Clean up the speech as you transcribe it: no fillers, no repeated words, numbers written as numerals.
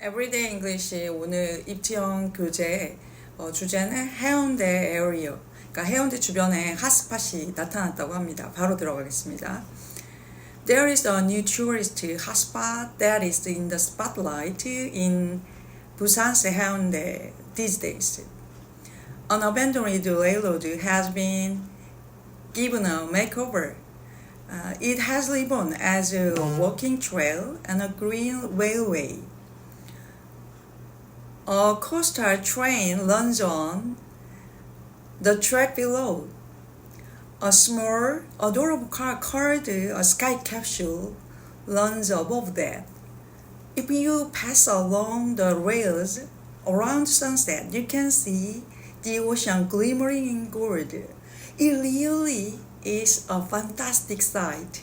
Everyday English 오늘 입시형 교재 주제는 해운대 에어리어, 그러니까 해운대 주변에 핫스팟이 나타났다고 합니다. 바로 들어가겠습니다. There is a new tourist hotspot that is in the spotlight in Busan's 해운대 these days. An abandoned railroad has been given a makeover. It has ribbon as a walking trail and a green railway. A coastal train runs on the track below. A small, adorable car called a sky capsule runs above that. If you pass along the rails around sunset, you can see the ocean glimmering in gold. It really is a fantastic sight.